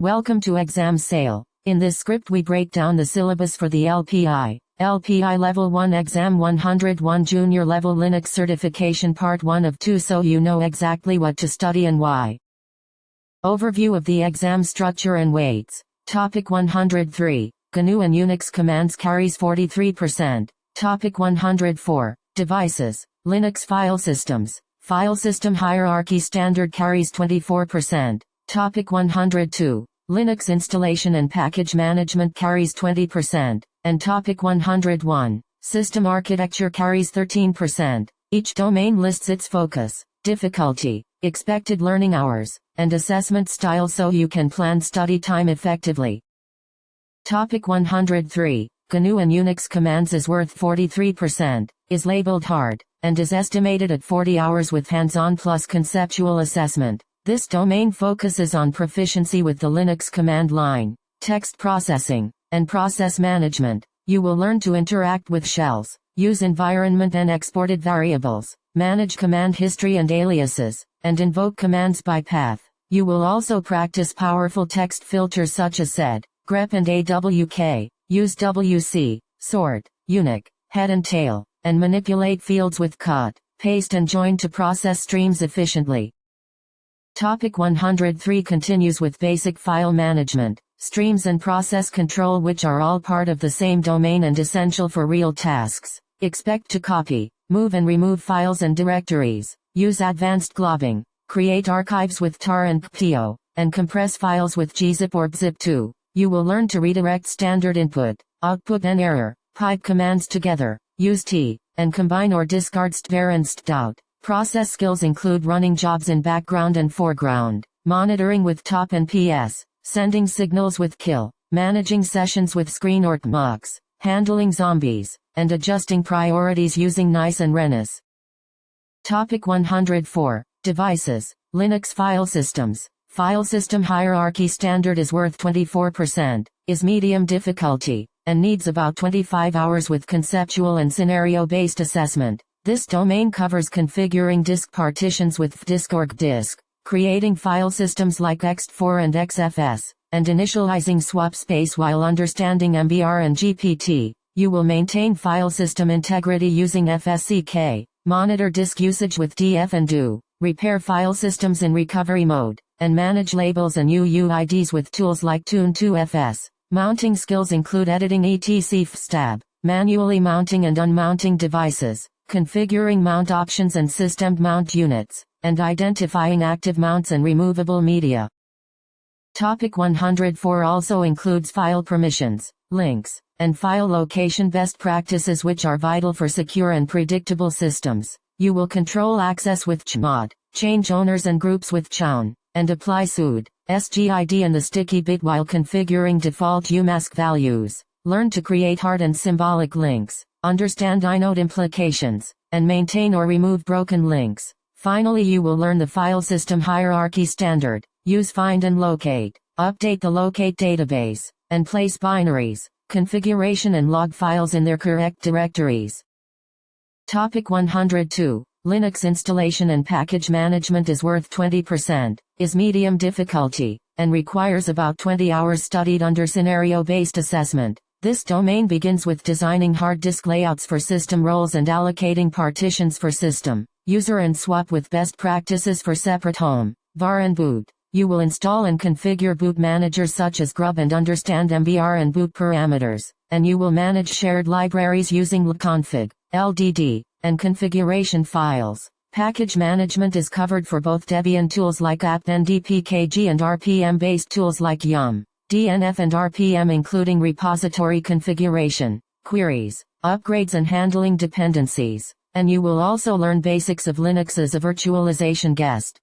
Welcome to Exam Sale. In this script we break down the syllabus for the LPI Level 1 Exam 101 Junior Level Linux Certification Part 1 of 2 so you know exactly what to study and why. Overview of the exam structure and weights. Topic 103. GNU and Unix commands carries 43%. Topic 104. Devices. Linux file systems. File system hierarchy standard carries 24%. Topic 102. Linux installation and package management carries 20%. And topic 101. System architecture carries 13%. Each domain lists its focus, difficulty, expected learning hours, and assessment style so you can plan study time effectively. Topic 103. GNU and Unix commands is worth 43%, is labeled hard, and is estimated at 40 hours with hands-on plus conceptual assessment. This domain focuses on proficiency with the Linux command line, text processing, and process management. You will learn to interact with shells, use environment and exported variables, manage command history and aliases, and invoke commands by path. You will also practice powerful text filters such as sed, grep and awk, use wc, sort, unique, head and tail, and manipulate fields with cut, paste and join to process streams efficiently. Topic 103 continues with basic file management, streams and process control which are all part of the same domain and essential for real tasks. Expect to copy, move and remove files and directories, use advanced globbing, create archives with tar and pto, and compress files with gzip or bzip2. You will learn to redirect standard input, output and error, pipe commands together, use t, and combine or discard stvar and stout. Process skills include running jobs in background and foreground, monitoring with top and ps, sending signals with kill, managing sessions with screen or tmux, handling zombies, and adjusting priorities using nice and renus. Topic 104. Devices. Linux file systems. File system hierarchy standard is worth 24%, is medium difficulty, and needs about 25 hours with conceptual and scenario-based assessment. This domain covers configuring disk partitions with disk or gdisk, creating file systems like ext4 and xfs, and initializing swap space while understanding mbr and gpt. You will maintain file system integrity using fsck, monitor disk usage with df and do, repair file systems in recovery mode, and manage labels and UUIDs with tools like tune2fs. Mounting skills include editing etc fstab, manually mounting and unmounting devices, configuring mount options and system mount units, and identifying active mounts and removable media. Topic 104 also includes file permissions, links, and file location best practices which are vital for secure and predictable systems. You will control access with chmod, change owners and groups with chown, and apply sudo, sgid and the sticky bit while configuring default umask values. Learn to create hard and symbolic links, understand inode implications, and maintain or remove broken links. Finally, you will learn the file system hierarchy standard, use find and locate, update the locate database, and place binaries, configuration and log files in their correct directories. Topic 102. Linux installation and package management is worth 20%, is medium difficulty, and requires about 20 hours studied under scenario-based assessment. This domain begins with designing hard disk layouts for system roles and allocating partitions for system, user and swap with best practices for separate home, var and boot. You will install and configure boot managers such as grub and understand mbr and boot parameters, and you will manage shared libraries using lconfig, ldd, and configuration files. Package management is covered for both Debian tools like apt-ndpkg and RPM-based tools like yum, DNF and RPM including repository configuration, queries, upgrades and handling dependencies. And you will also learn basics of Linux as a virtualization guest.